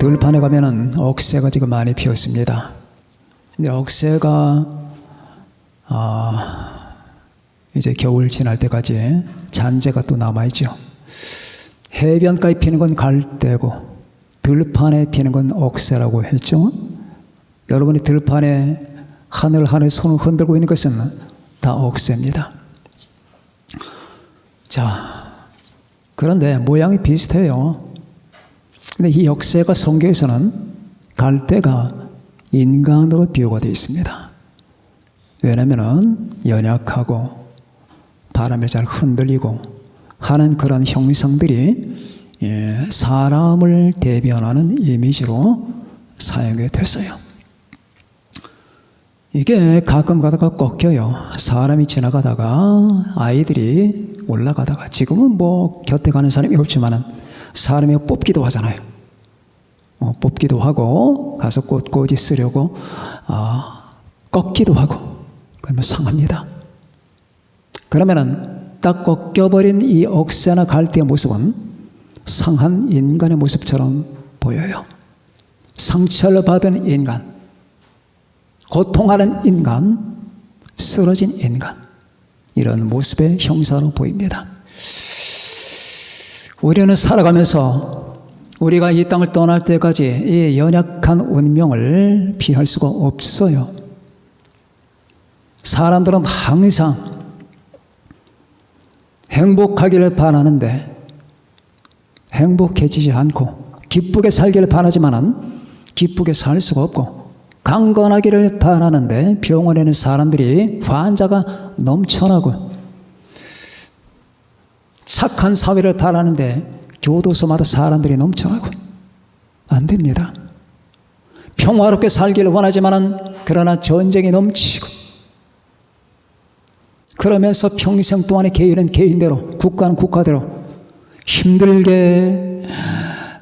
들판에 가면은 억새가 지금 많이 피었습니다. 근데 억새가 이제 겨울 지날 때까지 잔재가 또 남아있죠. 해변가에 피는 건 갈대고 들판에 피는 건 억새라고 했죠. 여러분이 들판에 하늘 손을 흔들고 있는 것은 다 억새입니다. 자, 그런데 모양이 비슷해요. 근데 이 억새가 성경에서는 갈대가 인간으로 비유가 되어 있습니다. 왜냐하면 연약하고 바람에 잘 흔들리고 하는 그런 형상들이 사람을 대변하는 이미지로 사용이 됐어요. 이게 가끔 가다가 꺾여요. 사람이 지나가다가 아이들이 올라가다가, 지금은 뭐 곁에 가는 사람이 없지만은 사람이 뽑기도 하잖아요. 뽑기도 하고 가서 꼿꼿이 쓰려고 꺾기도 하고, 그러면 상합니다. 그러면은 딱 꺾여버린 이 억새나 갈대의 모습은 상한 인간의 모습처럼 보여요. 상처를 받은 인간, 고통하는 인간, 쓰러진 인간, 이런 모습의 형상으로 보입니다. 우리는 살아가면서 우리가 이 땅을 떠날 때까지 이 연약한 운명을 피할 수가 없어요. 사람들은 항상 행복하기를 바라는데 행복해지지 않고, 기쁘게 살기를 바라지만은 기쁘게 살 수가 없고, 강건하기를 바라는데 병원에는 사람들이 환자가 넘쳐나고, 착한 사회를 바라는데 교도소마다 사람들이 넘쳐나고, 안 됩니다. 평화롭게 살기를 원하지만은 그러나 전쟁이 넘치고, 그러면서 평생 동안에 개인은 개인대로, 국가는 국가대로 힘들게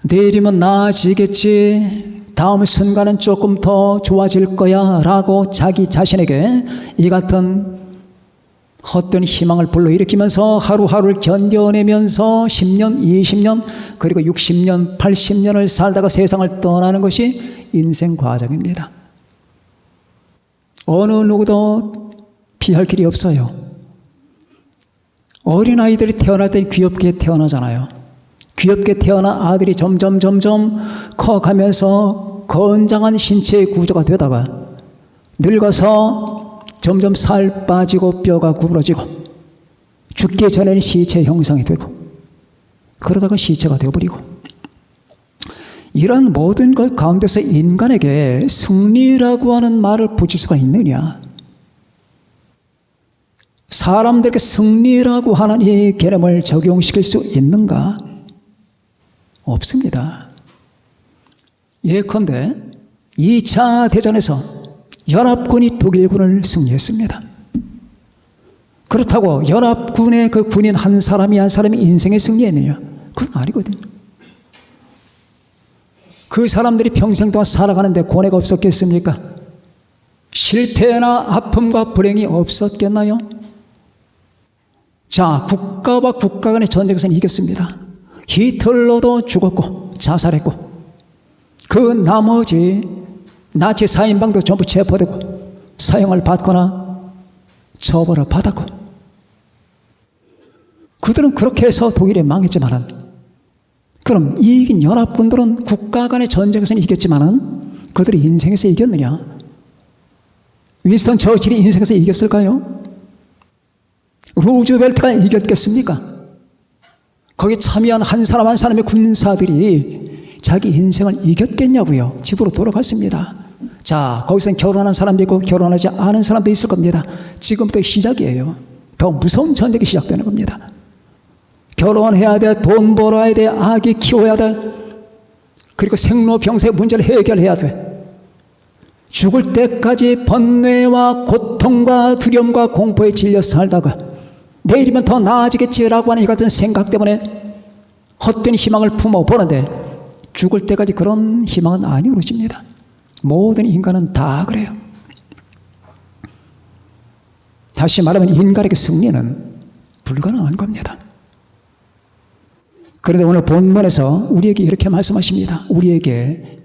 내일이면 나아지겠지, 다음 순간은 조금 더 좋아질 거야 라고 자기 자신에게 이 같은 헛된 희망을 불러일으키면서 하루하루를 견뎌내면서 10년, 20년, 그리고 60년, 80년을 살다가 세상을 떠나는 것이 인생 과정입니다. 어느 누구도 피할 길이 없어요. 어린아이들이 태어날 때 귀엽게 태어나잖아요. 귀엽게 태어난 아들이 점점 커가면서 건장한 신체의 구조가 되다가 늙어서 점점 살 빠지고 뼈가 구부러지고 죽기 전에는 시체 형상이 되고, 그러다가 시체가 되어버리고, 이런 모든 것 가운데서 인간에게 승리라고 하는 말을 붙일 수가 있느냐? 사람들에게 승리라고 하는 이 개념을 적용시킬 수 있는가? 없습니다. 예컨대 2차 대전에서 연합군이 독일군을 승리했습니다. 그렇다고 연합군의 그 군인 한 사람이 인생에 승리했느냐? 그건 아니거든요. 그 사람들이 평생 동안 살아가는데 고뇌가 없었겠습니까? 실패나 아픔과 불행이 없었겠나요? 자, 국가와 국가 간의 전쟁에서는 이겼습니다. 히틀러도 죽었고 자살했고, 그 나머지 나치 사인방도 전부 체포되고 사형을 받거나 처벌을 받았고, 그들은 그렇게 해서 독일이 망했지만은, 그럼 이긴 연합군들은 국가 간의 전쟁에서는 이겼지만은 그들이 인생에서 이겼느냐? 윈스턴 처칠이 인생에서 이겼을까요? 루즈벨트가 이겼겠습니까? 거기 참여한 한 사람 한 사람의 군사들이 자기 인생을 이겼겠냐고요? 집으로 돌아갔습니다. 자, 거기서 결혼한 사람도 있고 결혼하지 않은 사람도 있을 겁니다. 지금부터 시작이에요. 더 무서운 전쟁이 시작되는 겁니다. 결혼해야 돼, 돈 벌어야 돼, 아기 키워야 돼, 그리고 생로병사의 문제를 해결해야 돼. 죽을 때까지 번뇌와 고통과 두려움과 공포에 질려 살다가 내일이면 더 나아지겠지라고 하는 이 같은 생각 때문에 헛된 희망을 품어보는데, 죽을 때까지 그런 희망은 안 이루어집니다. 모든 인간은 다 그래요. 다시 말하면 인간에게 승리는 불가능한 겁니다. 그런데 오늘 본문에서 우리에게 이렇게 말씀하십니다. 우리에게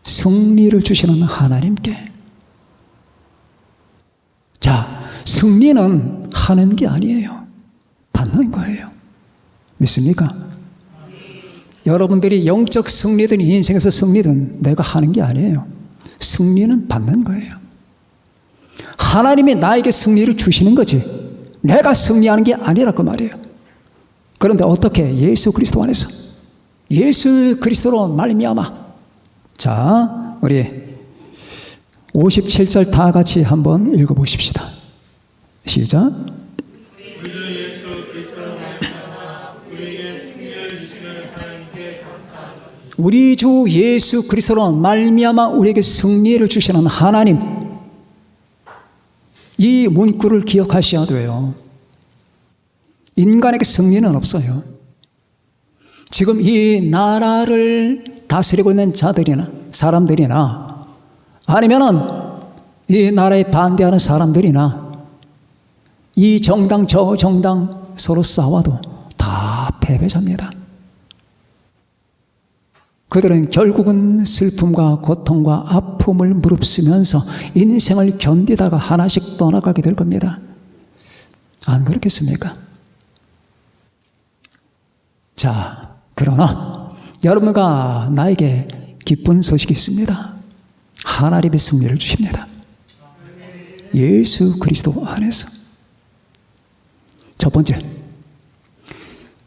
승리를 주시는 하나님께. 자, 승리는 하는 게 아니에요. 받는 거예요. 믿습니까? 여러분들이 영적 승리든 인생에서 승리든 내가 하는 게 아니에요. 승리는 받는 거예요. 하나님이 나에게 승리를 주시는 거지 내가 승리하는 게 아니라 그 말이에요. 그런데 어떻게? 예수 그리스도 안에서, 예수 그리스도로 말미암아. 자, 우리 57절 다 같이 한번 읽어보십시다. 시작. 우리 주 예수 그리스도로 말미암아 우리에게 승리를 주시는 하나님, 이 문구를 기억하셔야 돼요. 인간에게 승리는 없어요. 지금 이 나라를 다스리고 있는 자들이나 사람들이나 아니면은 이 나라에 반대하는 사람들이나 이 정당 저 정당 서로 싸워도 다 패배자입니다. 그들은 결국은 슬픔과 고통과 아픔을 무릅쓰면서 인생을 견디다가 하나씩 떠나가게 될 겁니다. 안 그렇겠습니까? 자, 그러나 여러분과 나에게 기쁜 소식이 있습니다. 하나님의 승리를 주십니다. 예수 그리스도 안에서. 첫 번째,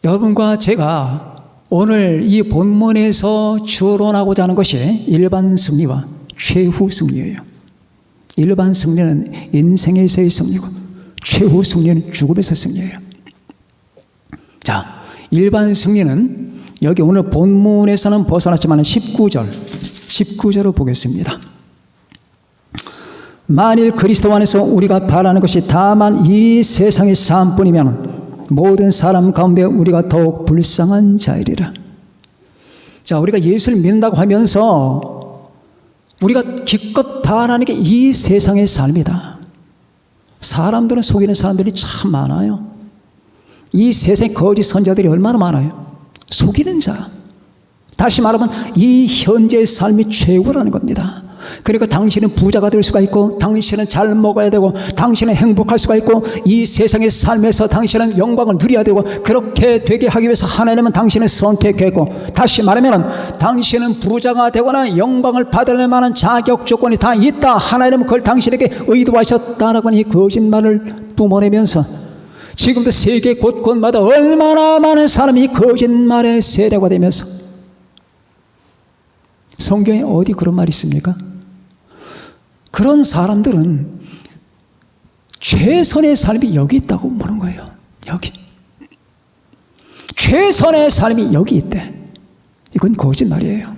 여러분과 제가 오늘 이 본문에서 추론하고자 하는 것이 일반 승리와 최후 승리예요. 일반 승리는 인생에서의 승리고 최후 승리는 죽음에서의 승리예요. 자, 일반 승리는 여기 오늘 본문에서는 벗어났지만 19절을 보겠습니다. 만일 그리스도 안에서 우리가 바라는 것이 다만 이 세상의 삶뿐이면 모든 사람 가운데 우리가 더욱 불쌍한 자이리라. 자, 우리가 예수를 믿는다고 하면서 우리가 기껏 바라는 게 이 세상의 삶이다. 사람들은 속이는 사람들이 참 많아요. 이 세상에 거짓 선자들이 얼마나 많아요. 속이는 자. 다시 말하면 이 현재의 삶이 최고라는 겁니다. 그러니까 당신은 부자가 될 수가 있고, 당신은 잘 먹어야 되고, 당신은 행복할 수가 있고, 이 세상의 삶에서 당신은 영광을 누려야 되고, 그렇게 되게 하기 위해서 하나님은 당신을 선택했고, 다시 말하면 당신은 부자가 되거나 영광을 받을 만한 자격 조건이 다 있다. 하나님은 그걸 당신에게 의도하셨다라고 하는 이 거짓말을 뿜어내면서 지금도 세계 곳곳마다 얼마나 많은 사람이 이 거짓말에 세례가 되면서, 성경에 어디 그런 말이 있습니까? 그런 사람들은 최선의 삶이 여기 있다고 보는 거예요. 여기. 최선의 삶이 여기 있대. 이건 거짓말이에요.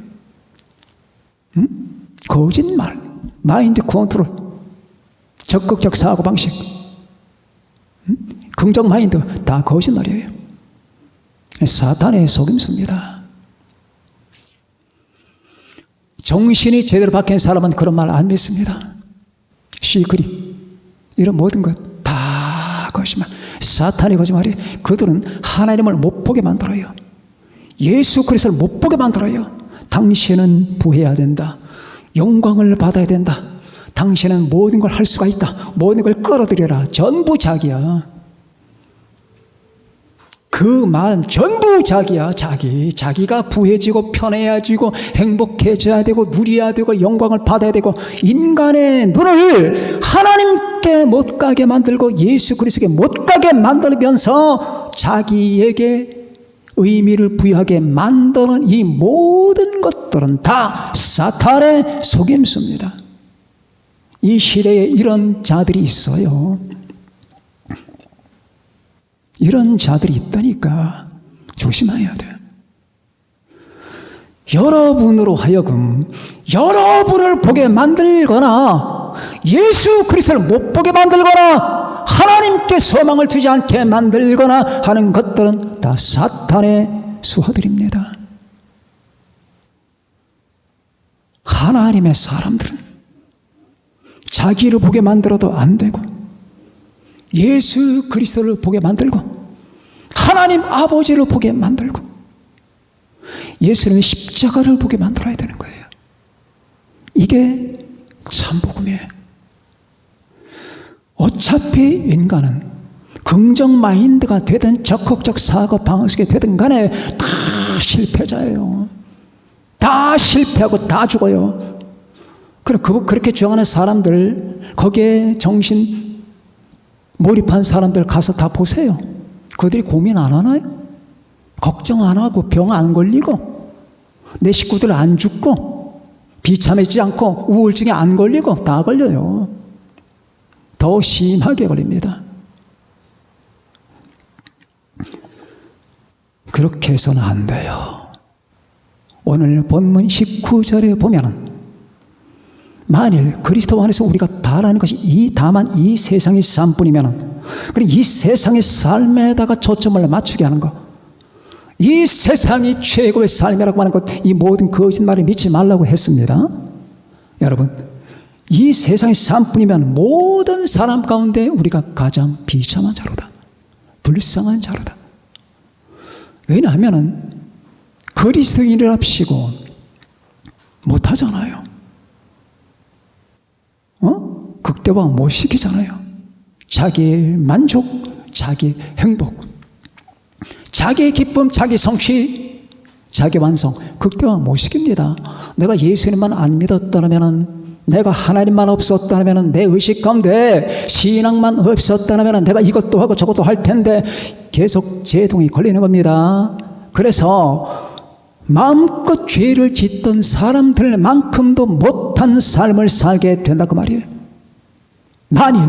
거짓말. 마인드 컨트롤. 적극적 사고방식. 긍정 마인드. 다 거짓말이에요. 사탄의 속임수입니다. 정신이 제대로 박힌 사람은 그런 말 안 믿습니다. 시크릿, 이런 모든 것 다 거짓말. 사탄의 거짓말이 그들은 하나님을 못 보게 만들어요. 예수 그리스도를 못 보게 만들어요. 당신은 부해야 된다. 영광을 받아야 된다. 당신은 모든 걸 할 수가 있다. 모든 걸 끌어들여라. 전부 자기야. 그 말 전부 자기야. 자기가 부해지고 편해야지고 행복해져야 되고 누려야 되고 영광을 받아야 되고, 인간의 눈을 하나님께 못 가게 만들고 예수 그리스도께 못 가게 만들면서 자기에게 의미를 부여하게 만드는 이 모든 것들은 다 사탄의 속임수입니다. 이 시대에 이런 자들이 있어요. 이런 자들이 있다니까 조심해야 돼요. 여러분으로 하여금 여러분을 보게 만들거나 예수 그리스도를 못 보게 만들거나 하나님께 소망을 두지 않게 만들거나 하는 것들은 다 사탄의 수하들입니다. 하나님의 사람들은 자기를 보게 만들어도 안 되고, 예수 그리스도를 보게 만들고, 하나님 아버지를 보게 만들고, 예수님의 십자가를 보게 만들어야 되는 거예요. 이게 참 복음이에요. 어차피 인간은 긍정 마인드가 되든 적극적 사고 방식이 되든 간에 다 실패자예요. 다 실패하고 다 죽어요. 그렇게 주장하는 사람들, 거기에 정신 몰입한 사람들 가서 다 보세요. 그들이 고민 안 하나요? 걱정 안 하고 병 안 걸리고 내 식구들 안 죽고 비참해지지 않고 우울증에 안 걸리고 다 걸려요. 더 심하게 걸립니다. 그렇게 해서는 안 돼요. 오늘 본문 19절에 보면은 만일 그리스도 안에서 우리가 바라는 것이 다만 이 세상의 삶뿐이면은 그럼 이 세상의 삶에다가 초점을 맞추게 하는 거, 이 세상이 최고의 삶이라고 하는 것, 이 모든 거짓말에 믿지 말라고 했습니다. 여러분, 이 세상의 삶뿐이면 모든 사람 가운데 우리가 가장 비참한 자로다, 불쌍한 자로다. 왜냐하면 그리스도인이랍시고 못하잖아요. 극대화 못 시키잖아요. 자기의 만족, 자기 행복, 자기의 기쁨, 자기 성취, 자기 완성, 극대화 못 시킵니다. 내가 예수님만 안 믿었다면, 내가 하나님만 없었다면, 내 의식 가운데 신앙만 없었다면 내가 이것도 하고 저것도 할 텐데 계속 제동이 걸리는 겁니다. 그래서 마음껏 죄를 짓던 사람들만큼도 못한 삶을 살게 된다 그 말이에요. 만일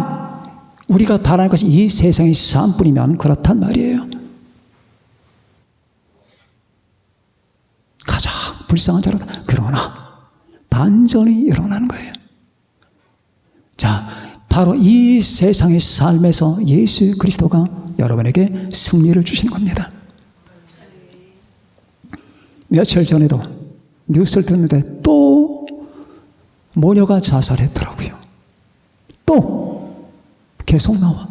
우리가 바라는 것이 이 세상의 삶뿐이면 그렇단 말이에요. 가장 불쌍한 자로다. 그러나 반전이 일어나는 거예요. 자, 바로 이 세상의 삶에서 예수 그리스도가 여러분에게 승리를 주시는 겁니다. 며칠 전에도 뉴스를 듣는데 또 모녀가 자살했더라고요. 또 계속 나와.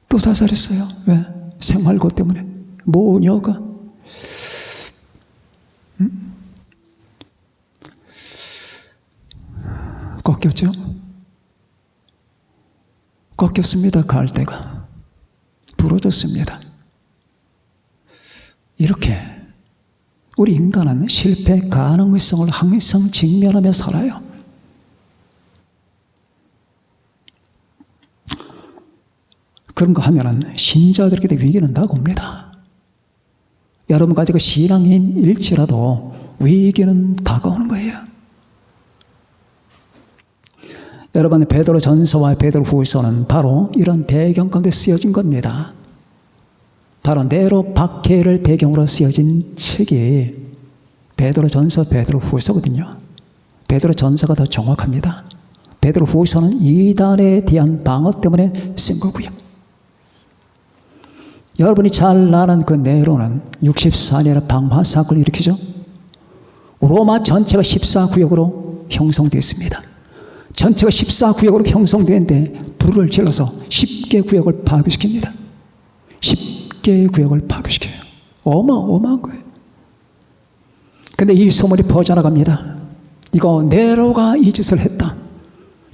또 자살했어요. 왜? 생활고 때문에. 모녀가. 꺾였죠? 꺾였습니다. 갈대가 부러졌습니다. 이렇게 우리 인간은 실패 가능성을 항상 직면하며 살아요. 그런 거 하면은 신자들에게도 위기는 다가옵니다. 여러분과 제가 신앙인일지라도 위기는 다가오는 거예요. 여러분, 베드로 전서와 베드로 후서는 바로 이런 배경 가운데 쓰여진 겁니다. 바로 네로 박해를 배경으로 쓰여진 책이 베드로 전서, 베드로 후서거든요. 베드로 전서가 더 정확합니다. 베드로 후서는 이단에 대한 방어 때문에 쓴 거고요. 여러분이 잘 아는 그 네로는 64년의 방화 사건을 일으키죠. 로마 전체가 14구역으로 형성되었습니다. 전체가 14구역으로 형성되는데 불을 질러서 10개 구역을 파괴시킵니다. 10개의 구역을 파괴시켜요. 어마어마한 거예요. 근데 이 소문이 퍼져나갑니다. 이거 네로가 이 짓을 했다.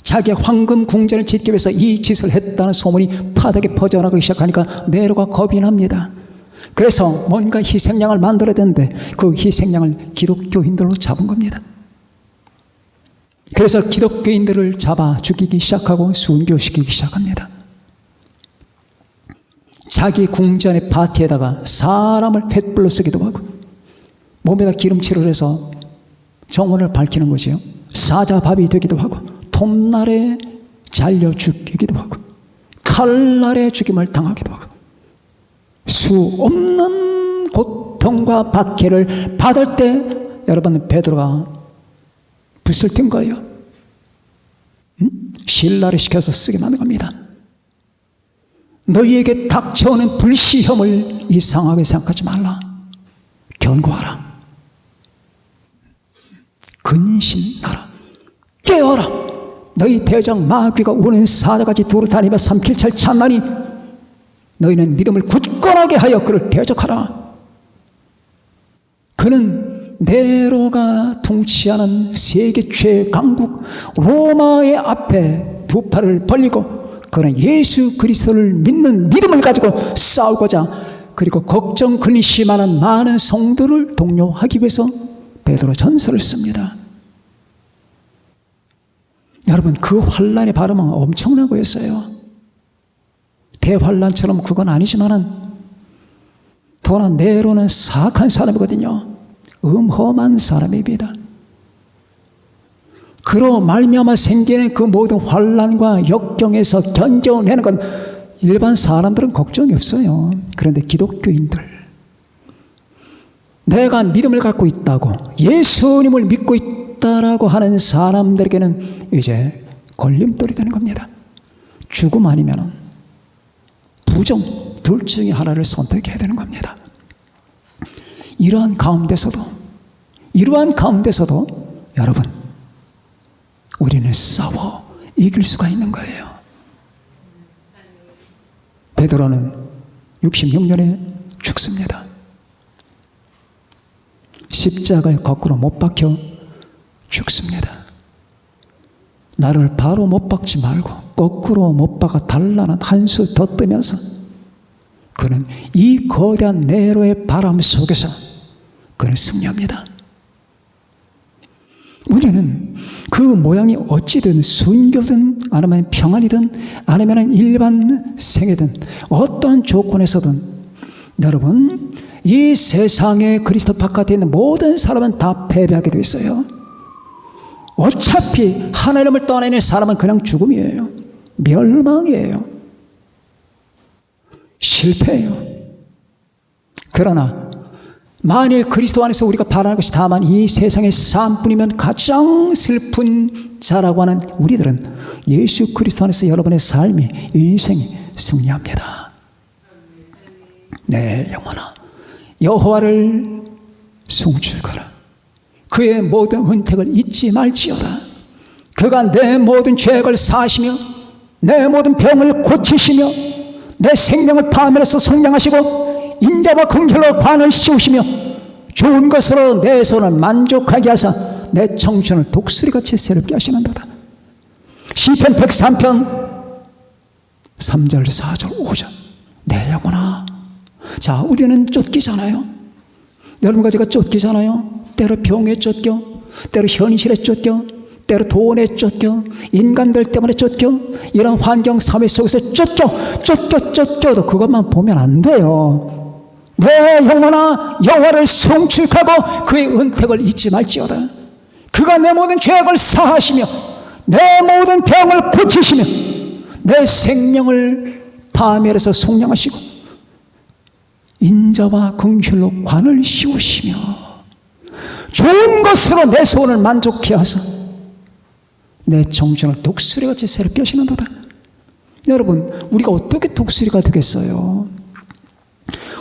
자기의 황금 궁전을 짓기 위해서 이 짓을 했다는 소문이 바닥에 퍼져나가기 시작하니까 네로가 겁이 납니다. 그래서 뭔가 희생양을 만들어야 되는데 그 희생양을 기독교인들로 잡은 겁니다. 그래서 기독교인들을 잡아 죽이기 시작하고 순교시키기 시작합니다. 자기 궁전의 파티에다가 사람을 횃불로 쓰기도 하고 몸에다 기름칠을 해서 정원을 밝히는 거지요. 사자밥이 되기도 하고 톱날에 잘려 죽이기도 하고 칼날에 죽임을 당하기도 하고 수 없는 고통과 박해를 받을 때 여러분, 베드로가 붓을 튼 거예요. 신라를 시켜서 쓰게 만든 겁니다. 너희에게 닥쳐오는 불시험을 이상하게 생각하지 말라. 견고하라. 근신하라. 깨어라. 너희 대장 마귀가 우는 사자같이 두루 다니며 삼킬찰 찾나니 너희는 믿음을 굳건하게 하여 그를 대적하라. 그는 네로가 통치하는 세계 최강국 로마의 앞에 두 팔을 벌리고 그는 예수 그리스도를 믿는 믿음을 가지고 싸우고자, 그리고 걱정 근심하는 많은 성도를 독려하기 위해서 베드로 전서를 씁니다. 여러분, 그 환란의 발음은 엄청난 거였어요. 대환란처럼 그건 아니지만은 더나 네로는 사악한 사람이거든요. 음험한 사람입니다. 그로 말미암아 생기는 그 모든 환란과 역경에서 견뎌내는 건 일반 사람들은 걱정이 없어요. 그런데 기독교인들, 내가 믿음을 갖고 있다고, 예수님을 믿고 있다라고 하는 사람들에게는 이제 걸림돌이 되는 겁니다. 죽음 아니면 부정, 둘 중에 하나를 선택해야 되는 겁니다. 이러한 가운데서도 여러분, 우리는 싸워 이길 수가 있는 거예요. 베드로는 66년에 죽습니다. 십자가에 거꾸로 못 박혀 죽습니다. 나를 바로 못 박지 말고 거꾸로 못 박아 달라는 한 수 더 뜨면서 그는 이 거대한 네로의 바람 속에서 그는 승리합니다. 우리는 그 모양이 어찌든 순교든 아니면 평안이든 아니면 일반 생애든 어떠한 조건에서든 여러분, 이 세상에 그리스도 바깥에 있는 모든 사람은 다 패배하게 되어 있어요. 어차피 하나님을 떠나는 사람은 그냥 죽음이에요. 멸망이에요. 실패예요. 그러나 만일 그리스도 안에서 우리가 바라는 것이 다만 이 세상의 삶뿐이면 가장 슬픈 자라고 하는 우리들은 예수 그리스도 안에서 여러분의 삶이, 인생이 승리합니다. 내 영혼아, 여호와를 송축하라. 그의 모든 은택을 잊지 말지어다. 그가 내 모든 죄악을 사하시며 내 모든 병을 고치시며 내 생명을 파멸해서 속량하시고 인자와 긍휼로 관을 씌우시며 좋은 것으로 내 손을 만족하게 하사 내 청춘을 독수리같이 새롭게 하시는도다. 시편 103편 3절 4절 5절. 내 영혼아. 자, 우리는 쫓기잖아요. 여러분과 제가 쫓기잖아요. 때로 병에 쫓겨, 때로 현실에 쫓겨, 때로 돈에 쫓겨, 인간들 때문에 쫓겨, 이런 환경 사회 속에서 쫓겨도 그것만 보면 안 돼요. 내 영혼아, 여호와를 송축하고 그의 은택을 잊지 말지어다. 그가 내 모든 죄악을 사하시며 내 모든 병을 고치시며 내 생명을 파멸해서 속량하시고 인자와 긍휼로 관을 씌우시며 좋은 것으로 내 소원을 만족케 하사 내 정신을 독수리같이 새롭게 하시는도다. 여러분, 우리가 어떻게 독수리가 되겠어요?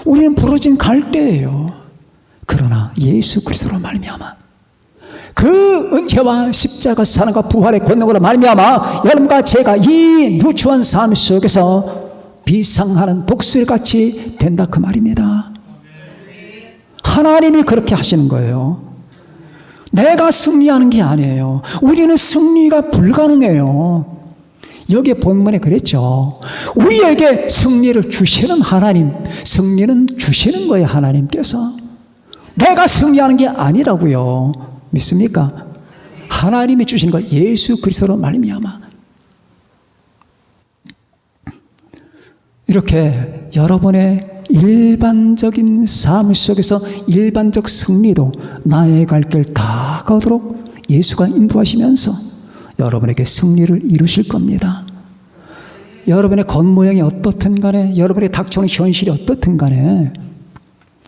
우리는 부러진 갈대예요. 그러나 예수 그리스도로 말미암아 그 은혜와 십자가 사랑과 부활의 권능으로 말미암아 여러분과 제가 이 누추한 삶 속에서 비상하는 독수리같이 된다, 그 말입니다. 하나님이 그렇게 하시는 거예요. 내가 승리하는 게 아니에요. 우리는 승리가 불가능해요. 여기에 본문에 그랬죠. 우리에게 승리를 주시는 하나님, 승리는 주시는 거예요. 하나님께서. 내가 승리하는 게 아니라고요. 믿습니까? 하나님이 주시는 거, 예수 그리스도로 말미암아. 이렇게 여러분의 일반적인 삶 속에서 일반적 승리도 나의 갈 길 다 가도록 예수가 인도하시면서 여러분에게 승리를 이루실 겁니다. 여러분의 겉모양이 어떻든 간에, 여러분의 닥쳐오는 현실이 어떻든 간에,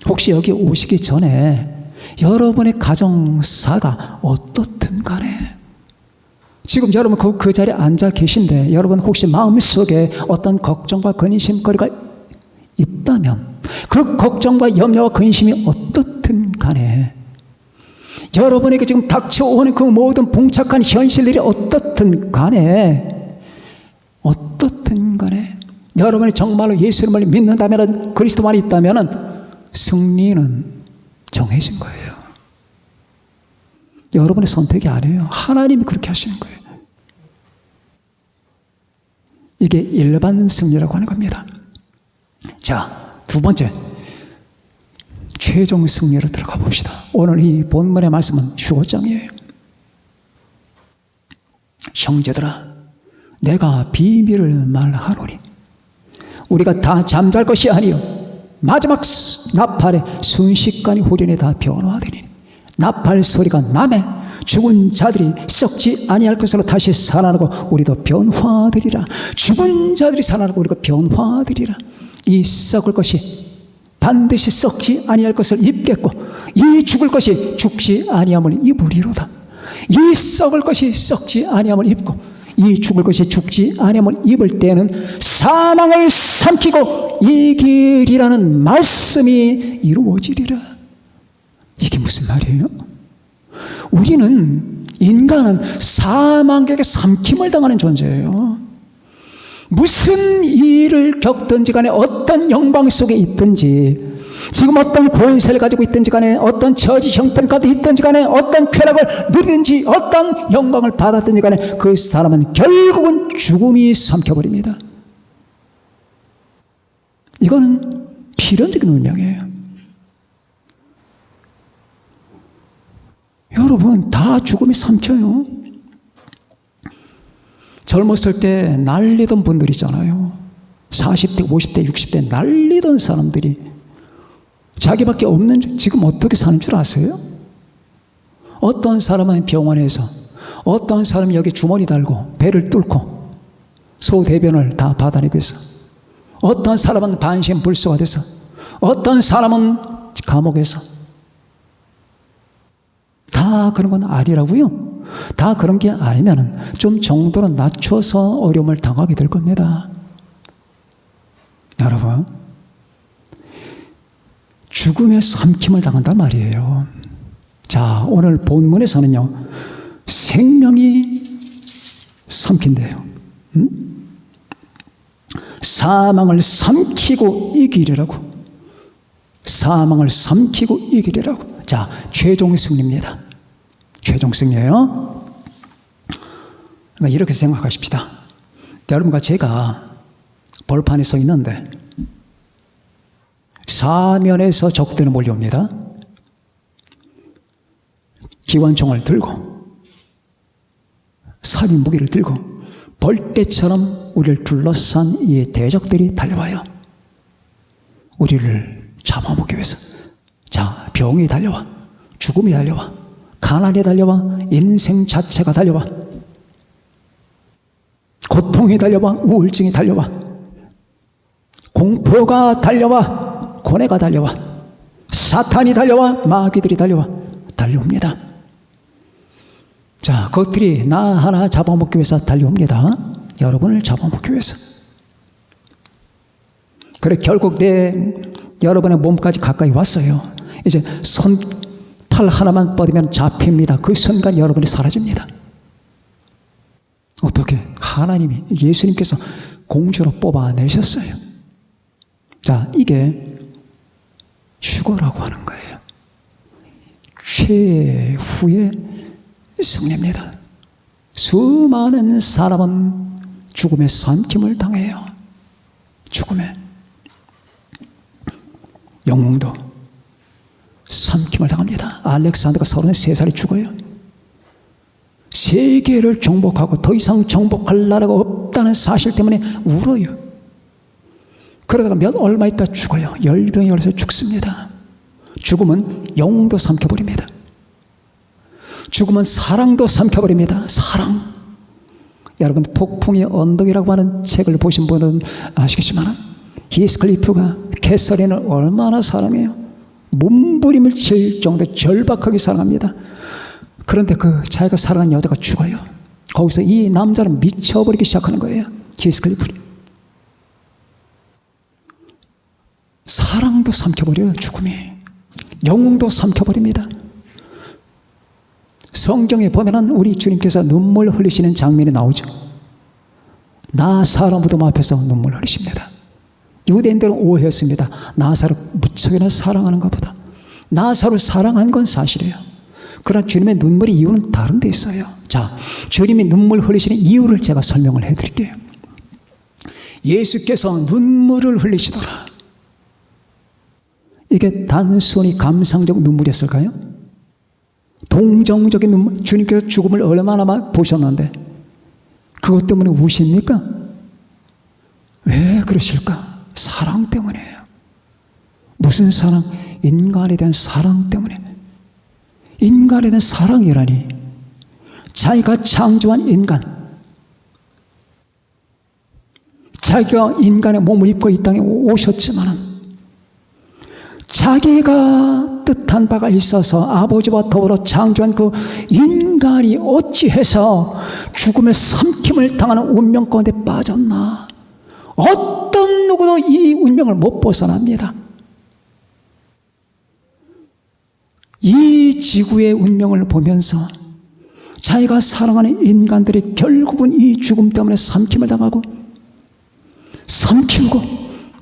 혹시 여기 오시기 전에 여러분의 가정사가 어떻든 간에, 지금 여러분 그 자리에 앉아 계신데 여러분 혹시 마음속에 어떤 걱정과 근심거리가 있다면 그 걱정과 염려와 근심이 어떻든 간에, 여러분에게 지금 닥쳐오는 그 모든 봉착한 현실들이 어떻든 간에 여러분이 정말로 예수님을 믿는다면, 그리스도만 있다면 승리는 정해진 거예요. 여러분의 선택이 아니에요. 하나님이 그렇게 하시는 거예요. 이게 일반 승리라고 하는 겁니다. 자, 두 번째, 최종 승리로 들어가 봅시다. 오늘 이 본문의 말씀은 휴거장이에요. 형제들아, 내가 비밀을 말하노니 우리가 다 잠잘 것이 아니요 마지막 나팔의 순식간에 후련에 다 변화되니 나팔 소리가 나매 죽은 자들이 썩지 아니할 것으로 다시 살아나고 우리도 변화되리라. 죽은 자들이 살아나고 우리가 변화되리라. 이 썩을 것이 반드시 썩지 아니할 것을 입겠고 이 죽을 것이 죽지 아니함을 입으리로다. 이 썩을 것이 썩지 아니함을 입고 이 죽을 것이 죽지 아니함을 입을 때는 사망을 삼키고 이기리라는 말씀이 이루어지리라. 이게 무슨 말이에요? 우리는, 인간은 사망에게 삼킴을 당하는 존재예요. 무슨 일을 겪든지 간에 어떤 영광 속에 있든지, 지금 어떤 권세를 가지고 있든지 간에 어떤 처지 형편 가운데 있든지 간에 어떤 쾌락을 누리든지 어떤 영광을 받았든지 간에 그 사람은 결국은 죽음이 삼켜버립니다. 이거는 필연적인 운명이에요. 여러분, 다 죽음이 삼켜요. 젊었을 때 날리던 분들 있잖아요. 40대, 50대, 60대 날리던 사람들이 자기밖에 없는, 지금 어떻게 사는 줄 아세요? 어떤 사람은 병원에서, 어떤 사람은 여기 주머니 달고 배를 뚫고 소대변을 다 받아내고 있어. 어떤 사람은 반신불수가 돼서, 어떤 사람은 감옥에서. 다 그런 건 아니라고요. 다 그런 게 아니면 좀 정도는 낮춰서 어려움을 당하게 될 겁니다. 여러분, 죽음의 삼킴을 당한단 말이에요. 자, 오늘 본문에서는요, 생명이 삼킨대요. 사망을 삼키고 이기리라고. 사망을 삼키고 이기리라고. 자, 최종 승리입니다. 최종 승리예요. 그러니까 이렇게 생각하십시다. 여러분과 제가 벌판에 서 있는데 사면에서 적들은 몰려옵니다. 기관총을 들고 살인 무기를 들고 벌떼처럼 우리를 둘러싼 이 대적들이 달려와요. 우리를 잡아먹기 위해서. 자, 병이 달려와, 죽음이 달려와, 가난이 달려와, 인생 자체가 달려와, 고통이 달려와, 우울증이 달려와, 공포가 달려와, 고뇌가 달려와, 사탄이 달려와, 마귀들이 달려옵니다. 자, 그것들이 나 하나 잡아먹기 위해서 달려옵니다. 여러분을 잡아먹기 위해서. 그래, 결국 여러분의 몸까지 가까이 왔어요. 이제 팔 하나만 뻗으면 잡힙니다. 그 순간 여러분이 사라집니다. 어떻게? 하나님이, 예수님께서 공주로 뽑아내셨어요. 자, 이게 휴거라고 하는 거예요. 최후의 승리입니다. 수많은 사람은 죽음의 삼킴을 당해요. 죽음의 영웅도 삼킴을 당합니다. 알렉산더가 33살에 죽어요. 세계를 정복하고 더 이상 정복할 나라가 없다는 사실 때문에 울어요. 그러다가 얼마 있다 죽어요. 열병에 걸려서 죽습니다. 죽음은 영웅도 삼켜버립니다. 죽음은 사랑도 삼켜버립니다. 사랑. 여러분, 폭풍의 언덕이라고 하는 책을 보신 분은 아시겠지만 히스클리프가 캐서린을 얼마나 사랑해요. 몸부림을 칠 정도로 절박하게 사랑합니다. 그런데 자기가 사랑하는 여자가 죽어요. 거기서 이 남자는 미쳐버리기 시작하는 거예요. 히스클리프를. 사랑도 삼켜버려요. 죽음이. 영웅도 삼켜버립니다. 성경에 보면은 우리 주님께서 눈물 흘리시는 장면이 나오죠. 나사로 무덤 앞에서 눈물 흘리십니다. 유대인들은 오해했습니다. 나사로 무척이나 사랑하는가 보다. 나사로 사랑한 건 사실이에요. 그러나 주님의 눈물의 이유는 다른 데 있어요. 자, 주님이 눈물 흘리시는 이유를 제가 설명을 해드릴게요. 예수께서 눈물을 흘리시더라. 이게 단순히 감상적 눈물이었을까요? 동정적인 눈물. 주님께서 죽음을 얼마나 보셨는데 그것 때문에 우십니까? 왜 그러실까? 사랑 때문이에요. 무슨 사랑? 인간에 대한 사랑 때문에. 인간에 대한 사랑이라니. 자기가 창조한 인간, 자기가 인간의 몸을 입고 이 땅에 오셨지만 자기가 뜻한 바가 있어서 아버지와 더불어 창조한 그 인간이 어찌해서 죽음의 삼킴을 당하는 운명 가운데 빠졌나? 어떤 누구도 이 운명을 못 벗어납니다. 이 지구의 운명을 보면서 자기가 사랑하는 인간들이 결국은 이 죽음 때문에 삼킴을 당하고 삼키고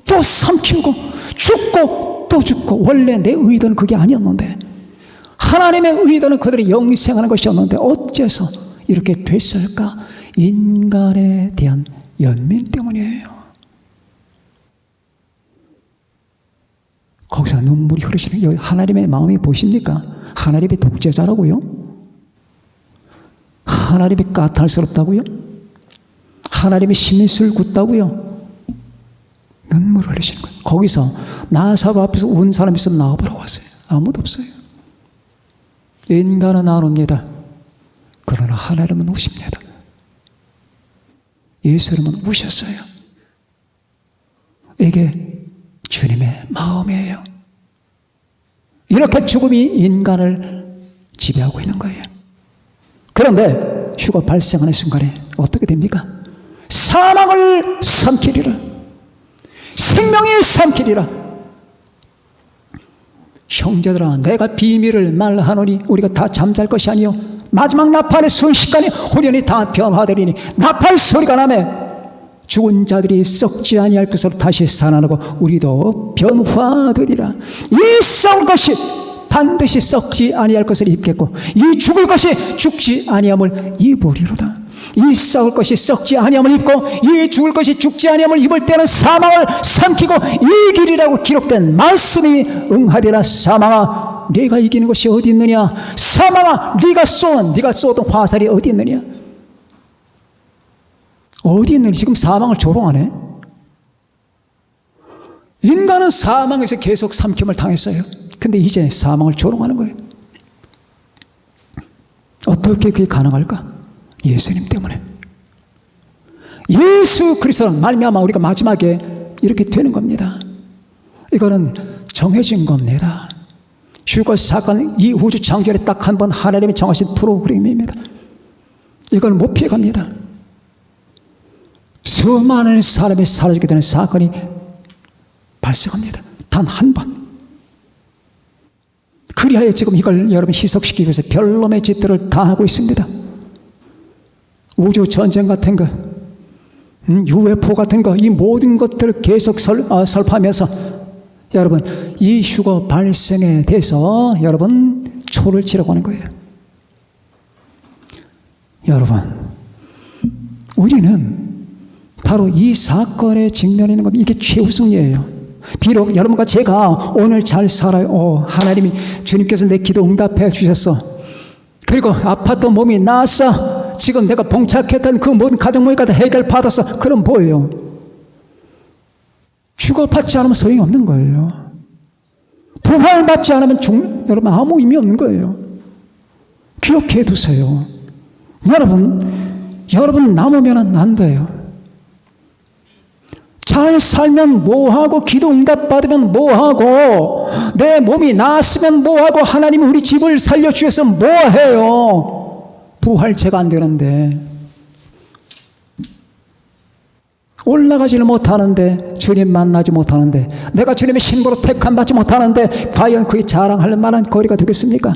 또 삼키고 죽고 또 죽고, 원래 내 의도는 그게 아니었는데, 하나님의 의도는 그들이 영생하는 것이었는데 어째서 이렇게 됐을까? 인간에 대한 연민 때문이에요. 거기서 눈물이 흐르시는, 하나님의 마음이 보십니까? 하나님의 독재자라고요? 하나님이 까탈스럽다고요? 하나님이 심술 굳다고요? 눈물을 흘리시는 거예요. 거기서 나사로 앞에서 운 사람이 있으면 나와보라고 하세요. 아무도 없어요. 인간은 안 옵니다. 그러나 하나님은 오십니다. 예수님은 오셨어요. 이게 주님의 마음이에요. 이렇게 죽음이 인간을 지배하고 있는 거예요. 그런데 휴가 발생하는 순간에 어떻게 됩니까? 사망을 삼키리라, 생명이 삼키리라. 형제들아, 내가 비밀을 말하노니 우리가 다 잠잘 것이 아니요 마지막 나팔의 순식간에 호련히 다 변화되리니, 나팔 소리가 나매 죽은 자들이 썩지 아니할 것으로 다시 살아나고 우리도 변화되리라. 이 썩을 것이 반드시 썩지 아니할 것을 입겠고, 이 죽을 것이 죽지 아니함을 입으리로다. 이 썩을 것이 썩지 아니함을 입고 이 죽을 것이 죽지 아니함을 입을 때는 사망을 삼키고 이기리라고 기록된 말씀이 응하리라. 사망아, 네가 이기는 것이 어디 있느냐? 사망아, 네가 쏘던 화살이 어디 있느냐? 어디 있느냐? 지금 사망을 조롱하네. 인간은 사망에서 계속 삼킴을 당했어요. 근데 이제 사망을 조롱하는 거예요. 어떻게 그게 가능할까? 예수님 때문에. 예수 그리스도로 말미암아 우리가 마지막에 이렇게 되는 겁니다. 이거는 정해진 겁니다. 휴거 사건, 이 우주 창조에 딱 한 번 하나님이 정하신 프로그램입니다. 이건 못 피해갑니다. 수많은 사람이 사라지게 되는 사건이 발생합니다. 단 한 번. 그리하여 지금 이걸 여러분 희석시키기 위해서 별놈의 짓들을 다 하고 있습니다. 우주 전쟁 같은 거, UFO 같은 거, 이 모든 것들을 계속 설파하면서 여러분 이 휴거 발생에 대해서 여러분 초를 치려고 하는 거예요. 여러분, 우리는 바로 이 사건에 직면해 있는 겁니다. 이게 최우승이에요. 비록 여러분과 제가 오늘 잘 살아요. 하나님이 주님께서 내 기도 응답해 주셨어. 그리고 아팠던 몸이 나았어. 지금 내가 봉착했던 그 모든 가정 문제가 다 해결받았어. 그럼 뭐예요? 휴가 받지 않으면 소용이 없는 거예요. 부활 받지 않으면 여러분 아무 의미 없는 거예요. 기억해 두세요. 여러분 남으면 안 돼요. 잘 살면 뭐하고, 기도 응답 받으면 뭐하고, 내 몸이 나았으면 뭐하고, 하나님이 우리 집을 살려주셔서 뭐해요? 부활체가 안 되는데, 올라가지를 못하는데, 주님 만나지 못하는데, 내가 주님의 신부로 택함 받지 못하는데 과연 그게 자랑할 만한 거리가 되겠습니까?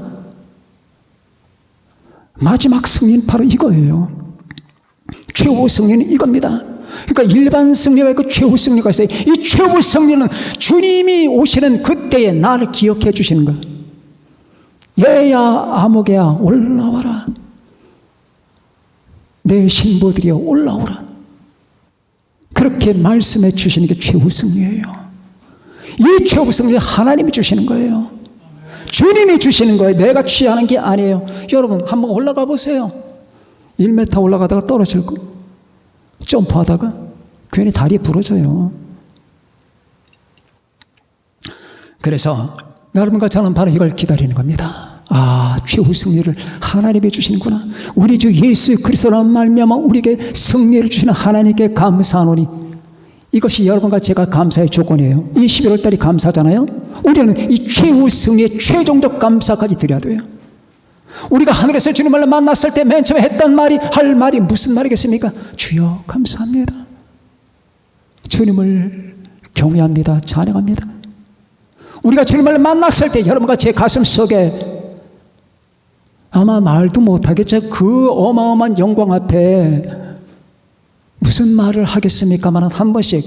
마지막 승리는 바로 이거예요. 최후 승리는 이겁니다. 그러니까 일반 승리가 있고 최후 승리가 있어요. 이 최후 승리는 주님이 오시는 그때에 나를 기억해 주시는 것. 얘야 아무개야 올라와라. 내 신부들이여 올라오라. 그렇게 말씀해 주시는 게 최후 승리예요. 이 최후 승리 하나님이 주시는 거예요. 주님이 주시는 거예요. 내가 취하는 게 아니에요. 여러분 한번 올라가 보세요. 1m 올라가다가 떨어질 거, 점프하다가 괜히 다리 부러져요. 그래서 여러분과 저는 바로 이걸 기다리는 겁니다. 아, 최후 승리를 하나님이 주시는구나. 우리 주 예수 그리스도로 말미암아 우리에게 승리를 주시는 하나님께 감사하노니, 이것이 여러분과 제가 감사의 조건이에요. 이 11월 달이 감사잖아요. 우리는 이 최후 승리의 최종적 감사까지 드려야 돼요. 우리가 하늘에서 주님을 만났을 때 맨 처음에 했던 말이, 할 말이 무슨 말이겠습니까? 주여 감사합니다. 주님을 경외합니다. 찬양합니다. 우리가 주님을 만났을 때 여러분과 제 가슴 속에 아마 말도 못하겠죠. 그 어마어마한 영광 앞에 무슨 말을 하겠습니까만, 한 번씩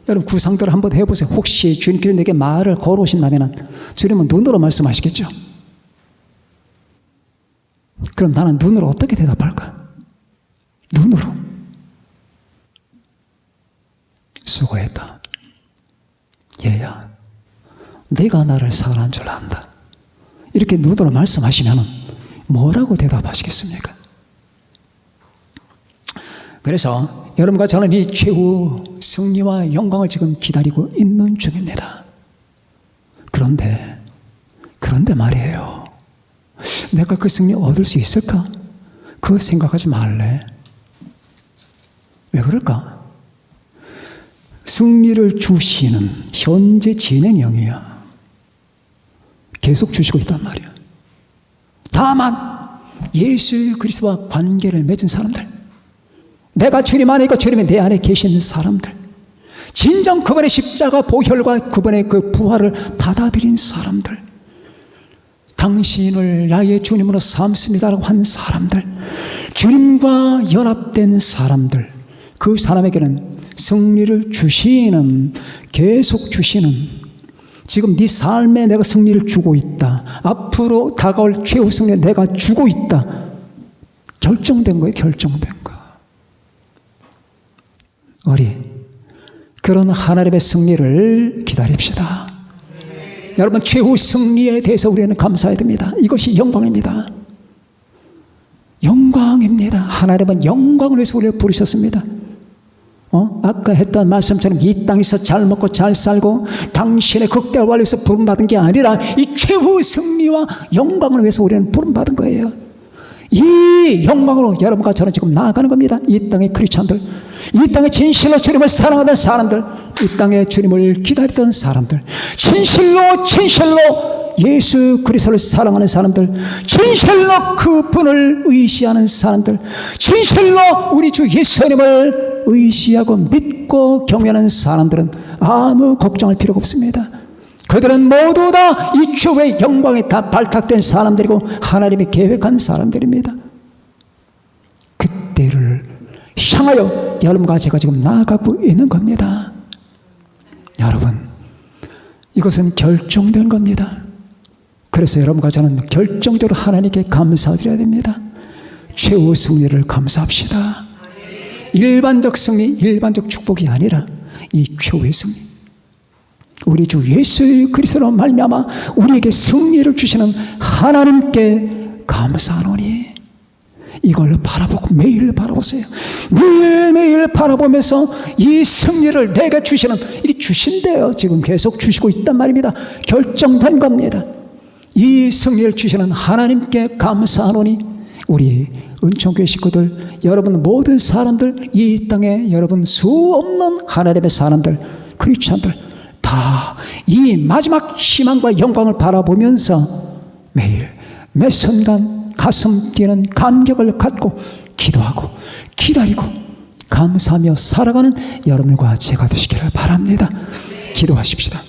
여러분 구상대로 한번 해보세요. 혹시 주님께서 내게 말을 걸어오신다면 주님은 눈으로 말씀하시겠죠. 그럼 나는 눈으로 어떻게 대답할까? 눈으로. 수고했다. 얘야, 내가 나를 사랑한 줄 안다. 이렇게 눈으로 말씀하시면 뭐라고 대답하시겠습니까? 그래서 여러분과 저는 이 최후 승리와 영광을 지금 기다리고 있는 중입니다. 그런데 말이에요. 내가 그 승리 얻을 수 있을까? 그거 생각하지 말래. 왜 그럴까? 승리를 주시는 현재 진행형이야. 계속 주시고 있단 말이야. 다만 예수 그리스도와 관계를 맺은 사람들, 내가 주님 안에 있고 주님이 내 안에 계시는 사람들, 진정 그분의 십자가 보혈과 그분의 그 부활을 받아들인 사람들, 당신을 나의 주님으로 삼습니다라고 한 사람들, 주님과 연합된 사람들, 그 사람에게는 승리를 주시는, 계속 주시는, 지금 네 삶에 내가 승리를 주고 있다, 앞으로 다가올 최후 승리 내가 주고 있다, 결정된 거예요. 결정된 거. 우리 그런 하나님의 승리를 기다립시다. 여러분, 최후 승리에 대해서 우리는 감사해야 됩니다. 이것이 영광입니다. 영광입니다. 하나님은 영광을 위해서 우리를 부르셨습니다. 아까 했던 말씀처럼 이 땅에서 잘 먹고 잘 살고 당신의 극대화 위해서 부름받은 게 아니라 이 최후 승리와 영광을 위해서 우리는 부름받은 거예요. 이 영광으로 여러분과 저는 지금 나아가는 겁니다. 이 땅의 크리스찬들, 이 땅에 진실로 주님을 사랑하던 사람들, 이 땅에 주님을 기다리던 사람들, 진실로 예수 그리스도를 사랑하는 사람들, 진실로 그분을 의지하는 사람들, 진실로 우리 주 예수님을 의지하고 믿고 경외하는 사람들은 아무 걱정할 필요가 없습니다. 그들은 모두 다 이 최후의 영광에 다 발탁된 사람들이고 하나님이 계획한 사람들입니다. 그때를 향하여 여러분과 제가 지금 나아가고 있는 겁니다. 여러분, 이것은 결정된 겁니다. 그래서 여러분과 저는 결정적으로 하나님께 감사드려야 됩니다. 최후 승리를 감사합시다. 일반적 승리, 일반적 축복이 아니라 이 최후의 승리, 우리 주 예수 그리스도로 말미암아 우리에게 승리를 주시는 하나님께 감사하노니, 이걸 바라보고 매일 바라보세요. 매일매일 바라보면서 이 승리를 내게 주시는, 이게 주신대요. 지금 계속 주시고 있단 말입니다. 결정된 겁니다. 이 승리를 주시는 하나님께 감사하노니, 우리 은총교회 식구들, 여러분 모든 사람들, 이 땅에 여러분 수 없는 하나님의 사람들, 크리스찬들 다 이 마지막 희망과 영광을 바라보면서 매일 매 순간 가슴 뛰는 감격을 갖고 기도하고 기다리고 감사하며 살아가는 여러분과 제가 되시기를 바랍니다. 기도하십시다.